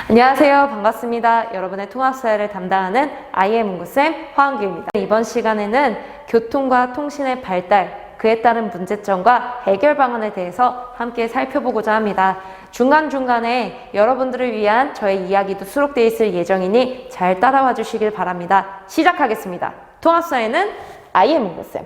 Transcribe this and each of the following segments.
안녕하세요. 반갑습니다. 여러분의 통합사회를 담당하는 IM 문구쌤 화은규입니다. 이번 시간에는 교통과 통신의 발달, 그에 따른 문제점과 해결 방안에 대해서 함께 살펴보고자 합니다. 중간중간에 여러분들을 위한 저의 이야기도 수록되어 있을 예정이니 잘 따라와 주시길 바랍니다. 시작하겠습니다. 통합사회는 IM 문구쌤.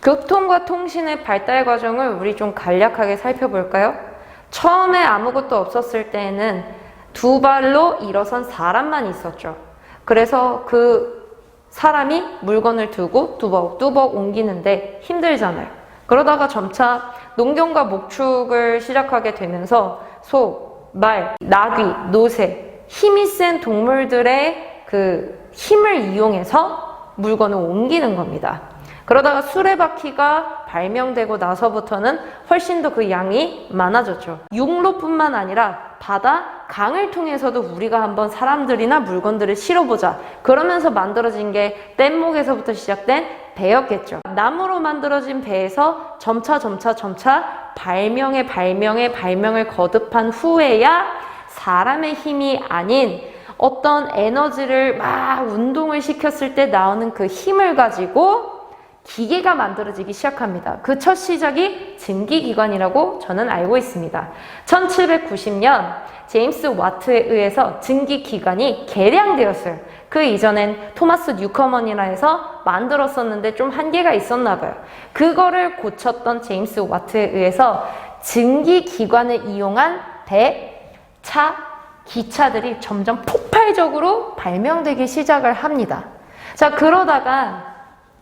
교통과 통신의 발달 과정을 우리 좀 간략하게 살펴볼까요? 처음에 아무것도 없었을 때에는 두 발로 일어선 사람만 있었죠. 그래서 그 사람이 물건을 두고 뚜벅뚜벅 옮기는데 힘들잖아요. 그러다가 점차 농경과 목축을 시작하게 되면서 소, 말, 나귀, 노새, 힘이 센 동물들의 그 힘을 이용해서 물건을 옮기는 겁니다. 그러다가 수레바퀴가 발명되고 나서부터는 훨씬 더 그 양이 많아졌죠. 육로뿐만 아니라 바다, 강을 통해서도 우리가 한번 사람들이나 물건들을 실어보자. 그러면서 만들어진 게 뗏목에서부터 시작된 배였겠죠. 나무로 만들어진 배에서 점차 발명을 거듭한 후에야 사람의 힘이 아닌 어떤 에너지를 막 운동을 시켰을 때 나오는 그 힘을 가지고 기계가 만들어지기 시작합니다. 그 첫 시작이 증기기관이라고 저는 알고 있습니다. 1790년 제임스 와트에 의해서 증기기관이 개량되었어요. 그 이전엔 토마스 뉴커먼이라 해서 만들었었는데 좀 한계가 있었나 봐요. 그거를 고쳤던 제임스 와트에 의해서 증기기관을 이용한 배, 차, 기차들이 점점 폭발적으로 발명되기 시작을 합니다. 자, 그러다가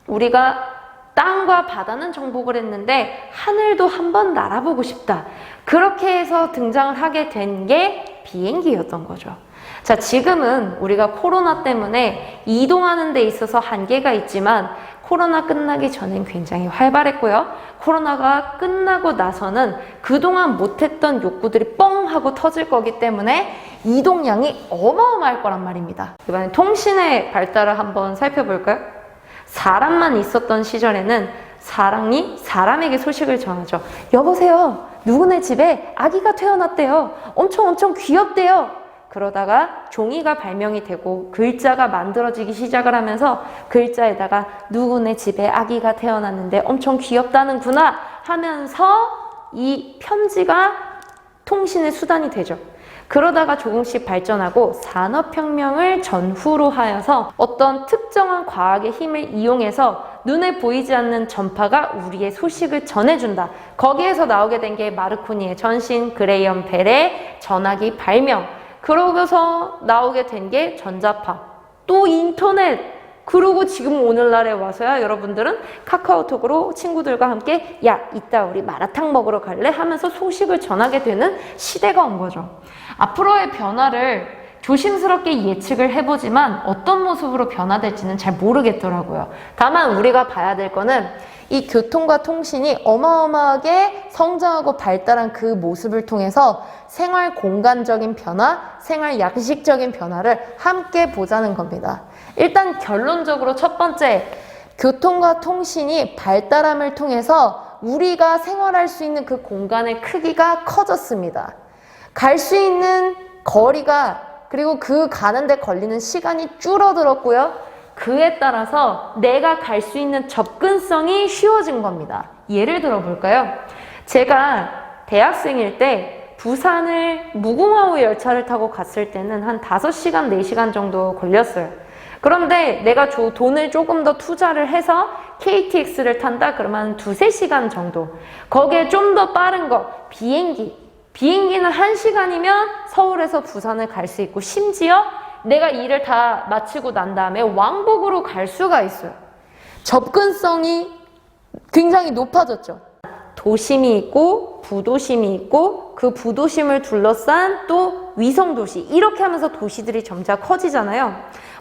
우리가 땅과 바다는 정복을 했는데 하늘도 한번 날아보고 싶다. 그렇게 해서 등장을 하게 된 게 비행기였던 거죠. 자, 지금은 우리가 코로나 때문에 이동하는 데 있어서 한계가 있지만 코로나 끝나기 전엔 굉장히 활발했고요. 코로나가 끝나고 나서는 그동안 못했던 욕구들이 뻥 하고 터질 거기 때문에 이동량이 어마어마할 거란 말입니다. 이번엔 통신의 발달을 한번 살펴볼까요? 사람만 있었던 시절에는 사람이 사람에게 소식을 전하죠. 여보세요. 누구네 집에 아기가 태어났대요. 엄청 귀엽대요. 그러다가 종이가 발명이 되고 글자가 만들어지기 시작을 하면서 글자에다가 누구네 집에 아기가 태어났는데 엄청 귀엽다는구나 하면서 이 편지가 통신의 수단이 되죠. 그러다가 조금씩 발전하고 산업혁명을 전후로 하여서 어떤 특정한 과학의 힘을 이용해서 눈에 보이지 않는 전파가 우리의 소식을 전해준다. 거기에서 나오게 된 게 마르코니의 전신, 그레이엄 벨의 전화기 발명. 그러고서 나오게 된 게 전자파. 또 인터넷. 그러고 지금 오늘날에 와서야 여러분들은 카카오톡으로 친구들과 함께 야, 이따 우리 마라탕 먹으러 갈래? 하면서 소식을 전하게 되는 시대가 온 거죠. 앞으로의 변화를 조심스럽게 예측을 해보지만 어떤 모습으로 변화될지는 잘 모르겠더라고요. 다만 우리가 봐야 될 거는 이 교통과 통신이 어마어마하게 성장하고 발달한 그 모습을 통해서 생활 공간적인 변화, 생활 양식적인 변화를 함께 보자는 겁니다. 일단 결론적으로 첫 번째, 교통과 통신이 발달함을 통해서 우리가 생활할 수 있는 그 공간의 크기가 커졌습니다. 갈 수 있는 거리가 그리고 그 가는데 걸리는 시간이 줄어들었고요. 그에 따라서 내가 갈 수 있는 접근성이 쉬워진 겁니다. 예를 들어 볼까요? 제가 대학생일 때 부산을 무궁화호 열차를 타고 갔을 때는 한 5시간, 4시간 정도 걸렸어요. 그런데 내가 돈을 조금 더 투자를 해서 KTX를 탄다? 그러면 2-3시간 정도. 거기에 좀 더 빠른 거, 비행기는 1시간이면 서울에서 부산을 갈 수 있고 심지어 내가 일을 다 마치고 난 다음에 왕복으로 갈 수가 있어요. 접근성이 굉장히 높아졌죠. 도심이 있고 부도심이 있고 그 부도심을 둘러싼 또 위성도시, 이렇게 하면서 도시들이 점차 커지잖아요.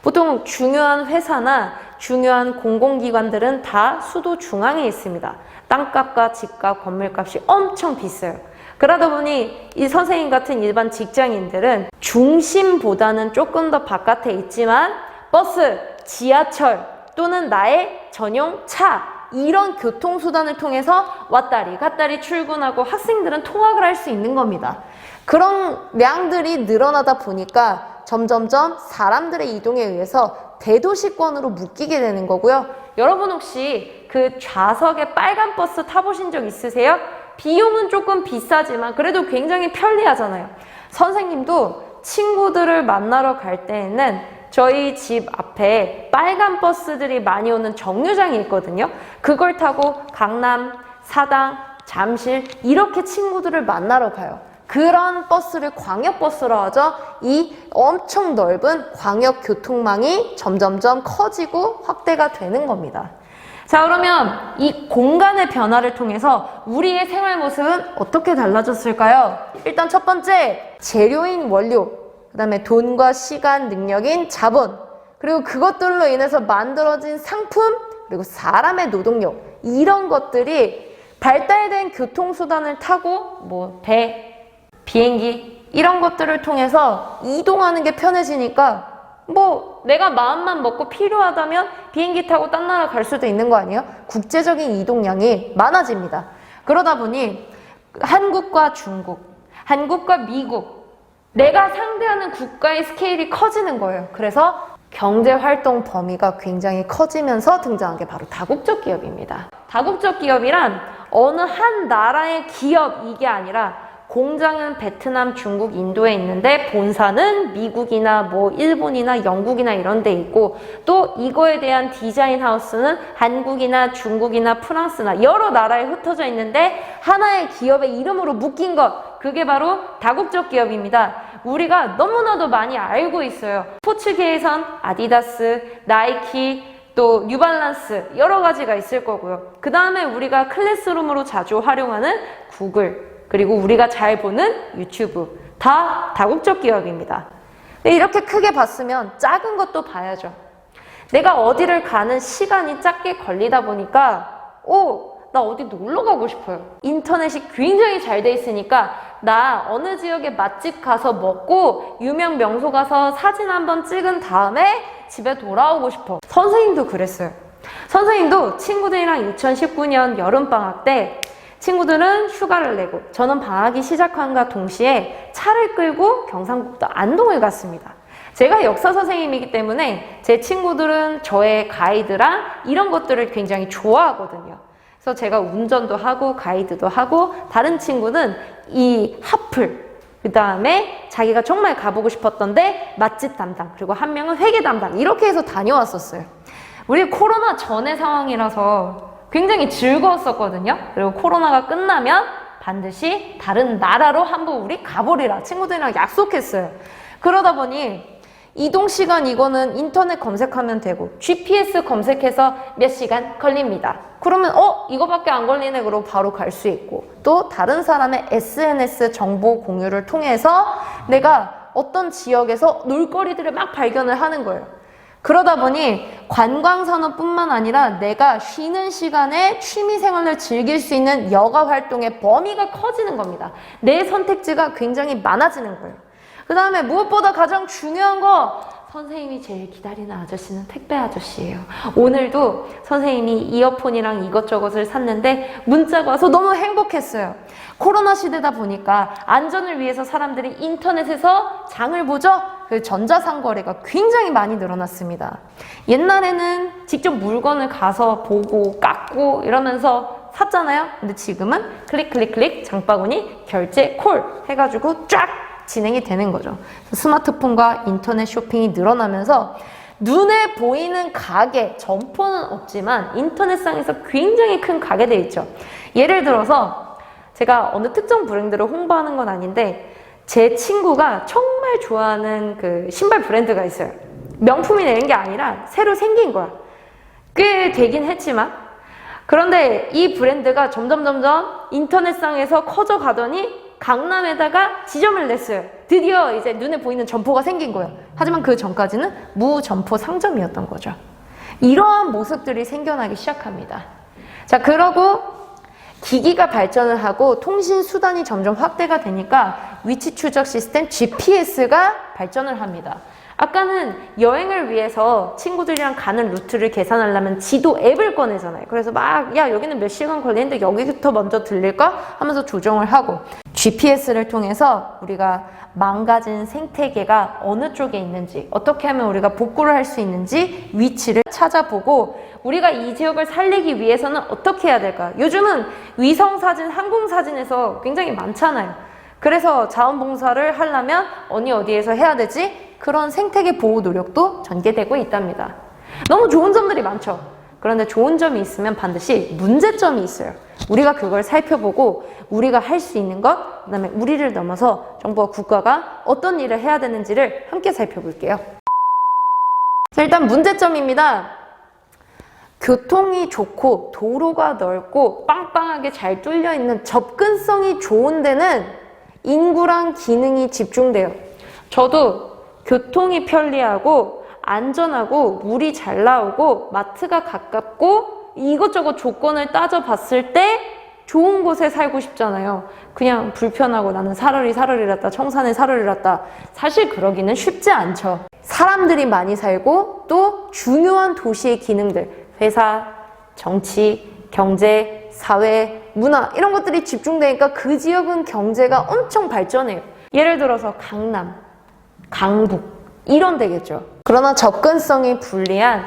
보통 중요한 회사나 중요한 공공기관들은 다 수도 중앙에 있습니다. 땅값과 집값, 건물값이 엄청 비싸요. 그러다 보니 이 선생님 같은 일반 직장인들은 중심보다는 조금 더 바깥에 있지만 버스, 지하철 또는 나의 전용 차, 이런 교통수단을 통해서 왔다리 갔다리 출근하고 학생들은 통학을 할 수 있는 겁니다. 그런 량들이 늘어나다 보니까 점점점 사람들의 이동에 의해서 대도시권으로 묶이게 되는 거고요. 여러분 혹시 그 좌석에 빨간 버스 타보신 적 있으세요? 비용은 조금 비싸지만 그래도 굉장히 편리하잖아요. 선생님도 친구들을 만나러 갈 때에는 저희 집 앞에 빨간 버스들이 많이 오는 정류장이 있거든요. 그걸 타고 강남, 사당, 잠실 이렇게 친구들을 만나러 가요. 그런 버스를 광역버스로 하죠. 이 엄청 넓은 광역교통망이 점점점 커지고 확대가 되는 겁니다. 자, 그러면 이 공간의 변화를 통해서 우리의 생활 모습은 어떻게 달라졌을까요? 일단 첫 번째, 재료인 원료, 그 다음에 돈과 시간, 능력인 자본, 그리고 그것들로 인해서 만들어진 상품, 그리고 사람의 노동력, 이런 것들이 발달된 교통수단을 타고 배, 비행기 이런 것들을 통해서 이동하는 게 편해지니까 내가 마음만 먹고 필요하다면 비행기 타고 딴 나라 갈 수도 있는 거 아니에요? 국제적인 이동량이 많아집니다. 그러다 보니 한국과 중국, 한국과 미국, 내가 상대하는 국가의 스케일이 커지는 거예요. 그래서 경제활동 범위가 굉장히 커지면서 등장한 게 바로 다국적 기업입니다. 다국적 기업이란 어느 한 나라의 기업 이게 아니라 공장은 베트남, 중국, 인도에 있는데 본사는 미국이나 일본이나 영국이나 이런 데 있고 또 이거에 대한 디자인 하우스는 한국이나 중국이나 프랑스나 여러 나라에 흩어져 있는데 하나의 기업의 이름으로 묶인 것, 그게 바로 다국적 기업입니다. 우리가 너무나도 많이 알고 있어요. 스포츠계에선 아디다스, 나이키, 또 뉴발란스 여러 가지가 있을 거고요. 그 다음에 우리가 클래스룸으로 자주 활용하는 구글, 그리고 우리가 잘 보는 유튜브, 다 다국적 기업입니다. 이렇게 크게 봤으면 작은 것도 봐야죠. 내가 어디를 가는 시간이 짧게 걸리다 보니까 나 어디 놀러 가고 싶어요. 인터넷이 굉장히 잘 돼 있으니까 나 어느 지역에 맛집 가서 먹고 유명 명소 가서 사진 한번 찍은 다음에 집에 돌아오고 싶어. 선생님도 그랬어요. 선생님도 친구들이랑 2019년 여름방학 때 친구들은 휴가를 내고 저는 방학이 시작함과 동시에 차를 끌고 경상북도 안동을 갔습니다. 제가 역사 선생님이기 때문에 제 친구들은 저의 가이드랑 이런 것들을 굉장히 좋아하거든요. 그래서 제가 운전도 하고 가이드도 하고 다른 친구는 이 핫플, 그 다음에 자기가 정말 가보고 싶었던데 맛집 담당, 그리고 한 명은 회계 담당, 이렇게 해서 다녀왔었어요. 우리 코로나 전의 상황이라서 굉장히 즐거웠었거든요. 그리고 코로나가 끝나면 반드시 다른 나라로 한번 우리 가보리라 친구들이랑 약속했어요. 그러다 보니 이동시간 이거는 인터넷 검색하면 되고 GPS 검색해서 몇 시간 걸립니다. 그러면 이거밖에 안 걸리네 그러고 바로 갈 수 있고 또 다른 사람의 SNS 정보 공유를 통해서 내가 어떤 지역에서 놀거리들을 막 발견을 하는 거예요. 그러다 보니 관광산업뿐만 아니라 내가 쉬는 시간에 취미생활을 즐길 수 있는 여가 활동의 범위가 커지는 겁니다. 내 선택지가 굉장히 많아지는 거예요. 그 다음에 무엇보다 가장 중요한 거, 선생님이 제일 기다리는 아저씨는 택배 아저씨예요. 오늘도 선생님이 이어폰이랑 이것저것을 샀는데 문자가 와서 너무 행복했어요. 코로나 시대다 보니까 안전을 위해서 사람들이 인터넷에서 장을 보죠. 그 전자상거래가 굉장히 많이 늘어났습니다. 옛날에는 직접 물건을 가서 보고 깎고 이러면서 샀잖아요. 근데 지금은 클릭 장바구니 결제 콜 해가지고 쫙 진행이 되는 거죠. 스마트폰과 인터넷 쇼핑이 늘어나면서 눈에 보이는 가게, 점포는 없지만 인터넷상에서 굉장히 큰 가게들 있죠. 예를 들어서 제가 어느 특정 브랜드를 홍보하는 건 아닌데 제 친구가 정말 좋아하는 그 신발 브랜드가 있어요. 명품이 내는 게 아니라 새로 생긴 거야. 꽤 되긴 했지만 그런데 이 브랜드가 점점 인터넷상에서 커져가더니 강남에다가 지점을 냈어요. 드디어 이제 눈에 보이는 점포가 생긴 거예요. 하지만 그 전까지는 무점포 상점이었던 거죠. 이러한 모습들이 생겨나기 시작합니다. 자, 그러고 기기가 발전을 하고 통신 수단이 점점 확대가 되니까 위치 추적 시스템 GPS가 발전을 합니다. 아까는 여행을 위해서 친구들이랑 가는 루트를 계산하려면 지도 앱을 꺼내잖아요. 그래서 막, 야, 여기는 몇 시간 걸리는데 여기부터 먼저 들릴까? 하면서 조정을 하고, GPS를 통해서 우리가 망가진 생태계가 어느 쪽에 있는지, 어떻게 하면 우리가 복구를 할 수 있는지 위치를 찾아보고, 우리가 이 지역을 살리기 위해서는 어떻게 해야 될까? 요즘은 위성사진, 항공사진에서 굉장히 많잖아요. 그래서 자원봉사를 하려면 어디에서 해야 되지? 그런 생태계 보호 노력도 전개되고 있답니다. 너무 좋은 점들이 많죠. 그런데 좋은 점이 있으면 반드시 문제점이 있어요. 우리가 그걸 살펴보고 우리가 할 수 있는 것, 그다음에 우리를 넘어서 정부와 국가가 어떤 일을 해야 되는지를 함께 살펴볼게요. 자, 일단 문제점입니다. 교통이 좋고 도로가 넓고 빵빵하게 잘 뚫려 있는 접근성이 좋은 데는 인구랑 기능이 집중돼요. 저도 교통이 편리하고 안전하고 물이 잘 나오고 마트가 가깝고 이것저것 조건을 따져봤을 때 좋은 곳에 살고 싶잖아요. 그냥 불편하고 나는 사르르 청산에 사르르 사실 그러기는 쉽지 않죠. 사람들이 많이 살고 또 중요한 도시의 기능들, 회사, 정치, 경제, 사회, 문화 이런 것들이 집중되니까 그 지역은 경제가 엄청 발전해요. 예를 들어서 강남, 강북 이런 데겠죠. 그러나 접근성이 불리한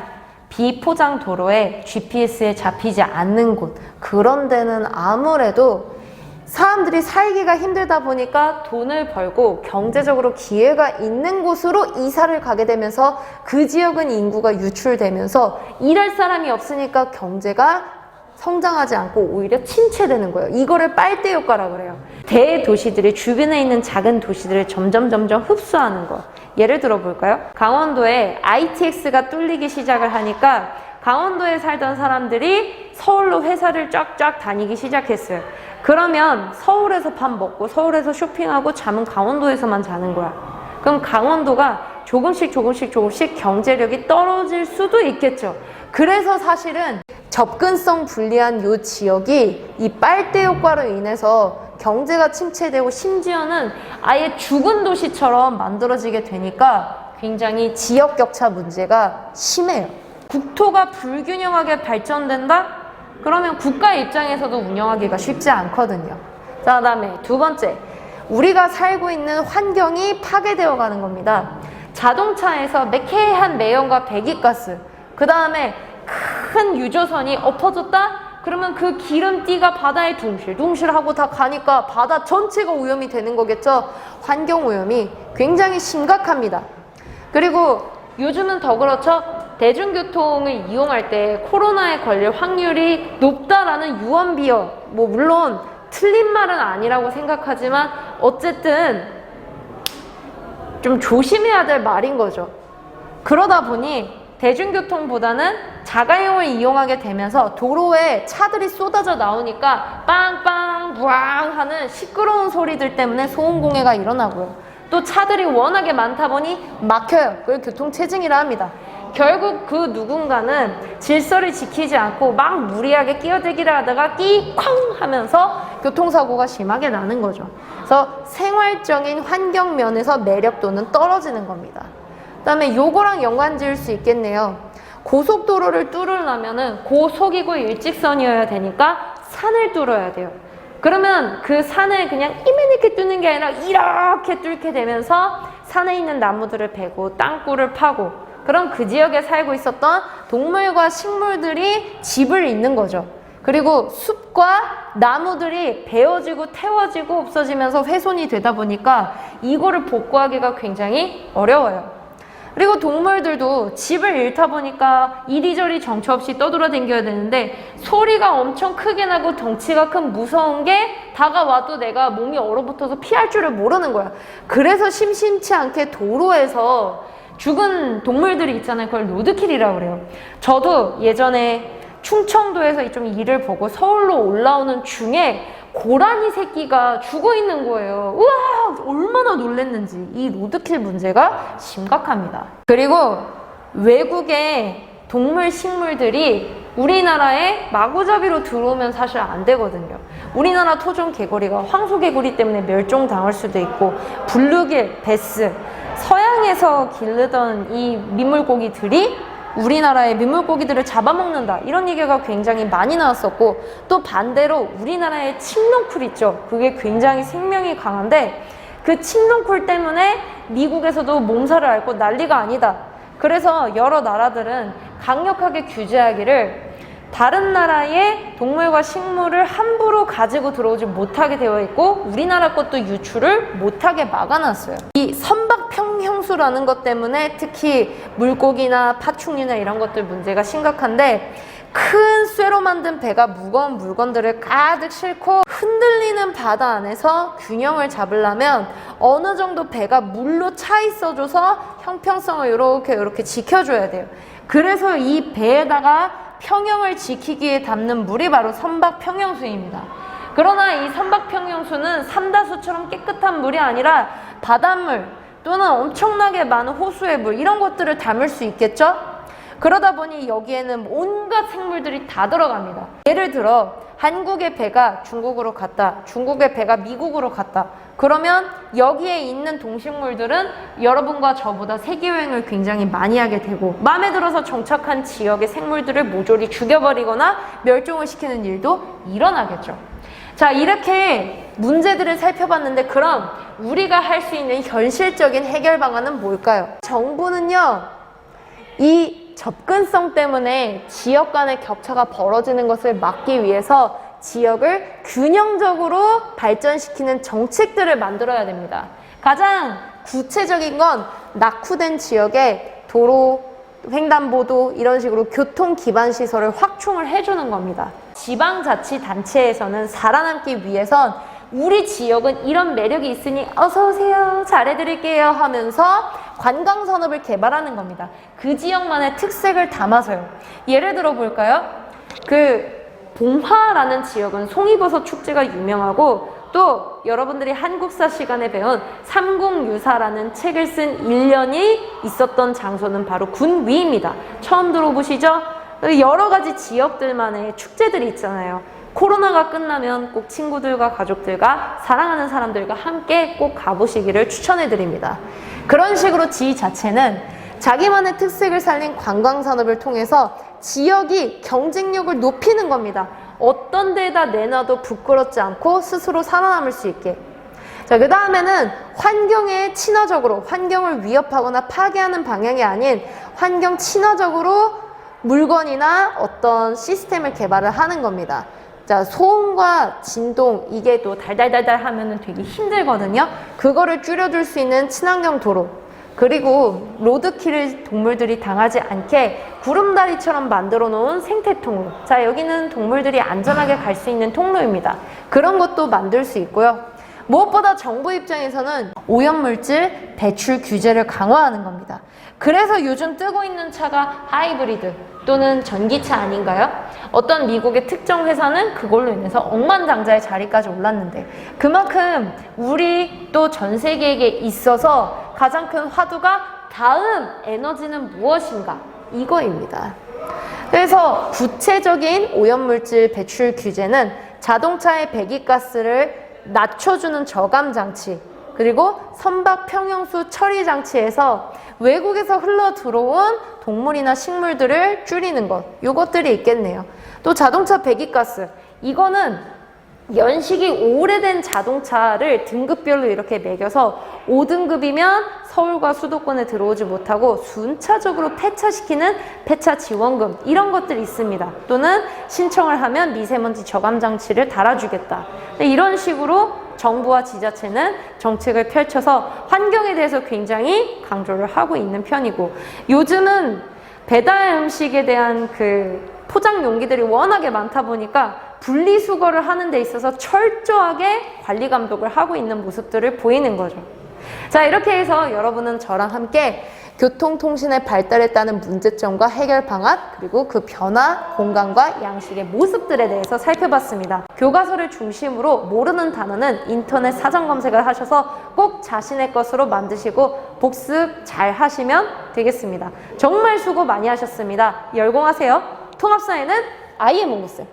비포장 도로에 GPS에 잡히지 않는 곳, 그런 데는 아무래도 사람들이 살기가 힘들다 보니까 돈을 벌고 경제적으로 기회가 있는 곳으로 이사를 가게 되면서 그 지역은 인구가 유출되면서 일할 사람이 없으니까 경제가 성장하지 않고 오히려 침체되는 거예요. 이거를 빨대 효과라 그래요. 대도시들이 주변에 있는 작은 도시들을 점점 흡수하는 거. 예를 들어 볼까요? 강원도에 ITX가 뚫리기 시작을 하니까 강원도에 살던 사람들이 서울로 회사를 쫙쫙 다니기 시작했어요. 그러면 서울에서 밥 먹고 서울에서 쇼핑하고 잠은 강원도에서만 자는 거야. 그럼 강원도가 조금씩 경제력이 떨어질 수도 있겠죠. 그래서 사실은 접근성 불리한 요 지역이 이 빨대 효과로 인해서 경제가 침체되고 심지어는 아예 죽은 도시처럼 만들어지게 되니까 굉장히 지역 격차 문제가 심해요. 국토가 불균형하게 발전된다? 그러면 국가 입장에서도 운영하기가 쉽지 않거든요. 자, 그다음에 두 번째, 우리가 살고 있는 환경이 파괴되어 가는 겁니다. 자동차에서 매캐한 매연과 배기가스, 그 다음에 큰 유조선이 엎어졌다? 그러면 그 기름띠가 바다에 둥실둥실하고 다 가니까 바다 전체가 오염이 되는 거겠죠. 환경 오염이 굉장히 심각합니다. 그리고 요즘은 더 그렇죠. 대중교통을 이용할 때 코로나에 걸릴 확률이 높다라는 유언비어, 뭐 물론 틀린 말은 아니라고 생각하지만 어쨌든 좀 조심해야 될 말인 거죠. 그러다 보니 대중교통보다는 자가용을 이용하게 되면서 도로에 차들이 쏟아져 나오니까 빵빵 부앙 하는 시끄러운 소리들 때문에 소음공해가 일어나고요. 또 차들이 워낙에 많다 보니 막혀요. 그걸 교통체증이라 합니다. 결국 그 누군가는 질서를 지키지 않고 막 무리하게 끼어들기를 하다가 끼쾅 하면서 교통사고가 심하게 나는 거죠. 그래서 생활적인 환경 면에서 매력도는 떨어지는 겁니다. 그 다음에 요거랑 연관 지을 수 있겠네요. 고속도로를 뚫으려면은 고속이고 일직선이어야 되니까 산을 뚫어야 돼요. 그러면 그 산을 그냥 이만하게 뚫는 게 아니라 이렇게 뚫게 되면서 산에 있는 나무들을 베고 땅굴을 파고, 그럼 그 지역에 살고 있었던 동물과 식물들이 집을 잇는 거죠. 그리고 숲과 나무들이 베어지고 태워지고 없어지면서 훼손이 되다 보니까 이거를 복구하기가 굉장히 어려워요. 그리고 동물들도 집을 잃다 보니까 이리저리 정처 없이 떠돌아다녀야 되는데 소리가 엄청 크게 나고 덩치가 큰 무서운 게 다가와도 내가 몸이 얼어붙어서 피할 줄을 모르는 거야. 그래서 심심치 않게 도로에서 죽은 동물들이 있잖아요. 그걸 로드킬이라고 그래요. 저도 예전에 충청도에서 좀 일을 보고 서울로 올라오는 중에 고라니 새끼가 죽어 있는 거예요. 우와, 얼마나 놀랬는지. 이 로드킬 문제가 심각합니다. 그리고 외국의 동물 식물들이 우리나라에 마구잡이로 들어오면 사실 안 되거든요. 우리나라 토종 개구리가 황소 개구리 때문에 멸종당할 수도 있고, 블루길, 베스, 서양의 해양에서 기르던 이 민물고기들이 우리나라의 민물고기들을 잡아먹는다, 이런 얘기가 굉장히 많이 나왔었고, 또 반대로 우리나라의 칡농쿨 있죠. 그게 굉장히 생명이 강한데 그 칡농쿨 때문에 미국에서도 몸살을 앓고 난리가 아니다. 그래서 여러 나라들은 강력하게 규제하기를 다른 나라의 동물과 식물을 함부로 가지고 들어오지 못하게 되어 있고, 우리나라 것도 유출을 못하게 막아놨어요. 이 선박평형수라는 것 때문에 특히 물고기나 파충류나 이런 것들 문제가 심각한데, 큰 쇠로 만든 배가 무거운 물건들을 가득 싣고 흔들리는 바다 안에서 균형을 잡으려면 어느 정도 배가 물로 차 있어줘서 형평성을 이렇게 지켜줘야 돼요. 그래서 이 배에다가 평형을 지키기 위해 담는 물이 바로 선박평형수입니다. 그러나 이 선박평형수는 삼다수처럼 깨끗한 물이 아니라 바닷물 또는 엄청나게 많은 호수의 물, 이런 것들을 담을 수 있겠죠? 그러다 보니 여기에는 온갖 생물들이 다 들어갑니다. 예를 들어 한국의 배가 중국으로 갔다, 중국의 배가 미국으로 갔다. 그러면 여기에 있는 동식물들은 여러분과 저보다 세계여행을 굉장히 많이 하게 되고, 마음에 들어서 정착한 지역의 생물들을 모조리 죽여버리거나 멸종을 시키는 일도 일어나겠죠. 자, 이렇게 문제들을 살펴봤는데, 그럼 우리가 할 수 있는 현실적인 해결 방안은 뭘까요? 정부는요, 이 접근성 때문에 지역 간의 격차가 벌어지는 것을 막기 위해서 지역을 균형적으로 발전시키는 정책들을 만들어야 됩니다. 가장 구체적인 건 낙후된 지역에 도로, 횡단보도, 이런 식으로 교통 기반 시설을 확충을 해주는 겁니다. 지방자치단체에서는 살아남기 위해선 우리 지역은 이런 매력이 있으니 어서오세요, 잘해드릴게요 하면서 관광산업을 개발하는 겁니다. 그 지역만의 특색을 담아서요. 예를 들어 볼까요? 봉화라는 지역은 송이버섯 축제가 유명하고, 또 여러분들이 한국사 시간에 배운 삼국유사라는 책을 쓴 일련이 있었던 장소는 바로 군위입니다. 처음 들어보시죠? 여러 가지 지역들만의 축제들이 있잖아요. 코로나가 끝나면 꼭 친구들과 가족들과 사랑하는 사람들과 함께 꼭 가보시기를 추천해드립니다. 그런 식으로 지자체는 자기만의 특색을 살린 관광산업을 통해서 지역이 경쟁력을 높이는 겁니다. 어떤 데다 내놔도 부끄럽지 않고 스스로 살아남을 수 있게. 자, 그 다음에는 환경에 친화적으로, 환경을 위협하거나 파괴하는 방향이 아닌 환경 친화적으로 물건이나 어떤 시스템을 개발을 하는 겁니다. 자, 소음과 진동, 이게 또 달달달달 하면은 되게 힘들거든요. 그거를 줄여줄 수 있는 친환경 도로, 그리고 로드킬을 동물들이 당하지 않게 구름다리처럼 만들어 놓은 생태통로. 자, 여기는 동물들이 안전하게 갈 수 있는 통로입니다. 그런 것도 만들 수 있고요. 무엇보다 정부 입장에서는 오염물질 배출 규제를 강화하는 겁니다. 그래서 요즘 뜨고 있는 차가 하이브리드 또는 전기차 아닌가요? 어떤 미국의 특정 회사는 그걸로 인해서 억만장자의 자리까지 올랐는데, 그만큼 우리 또 전 세계에 있어서 가장 큰 화두가 다음 에너지는 무엇인가, 이거입니다. 그래서 구체적인 오염물질 배출 규제는 자동차의 배기가스를 낮춰주는 저감 장치, 그리고 선박 평형수 처리 장치에서 외국에서 흘러 들어온 동물이나 식물들을 줄이는 것, 요것들이 있겠네요. 또 자동차 배기가스, 이거는 연식이 오래된 자동차를 등급별로 이렇게 매겨서 5등급이면 서울과 수도권에 들어오지 못하고 순차적으로 폐차시키는 폐차 지원금, 이런 것들이 있습니다. 또는 신청을 하면 미세먼지 저감 장치를 달아주겠다. 이런 식으로 정부와 지자체는 정책을 펼쳐서 환경에 대해서 굉장히 강조를 하고 있는 편이고, 요즘은 배달 음식에 대한 포장 용기들이 워낙에 많다 보니까 분리수거를 하는 데 있어서 철저하게 관리 감독을 하고 있는 모습들을 보이는 거죠. 자, 이렇게 해서 여러분은 저랑 함께 교통통신의 발달에 따른 문제점과 해결 방안, 그리고 그 변화, 공간과 양식의 모습들에 대해서 살펴봤습니다. 교과서를 중심으로 모르는 단어는 인터넷 사전 검색을 하셔서 꼭 자신의 것으로 만드시고 복습 잘 하시면 되겠습니다. 정말 수고 많이 하셨습니다. 열공하세요. 통합사회는 아이의 몽고쌤.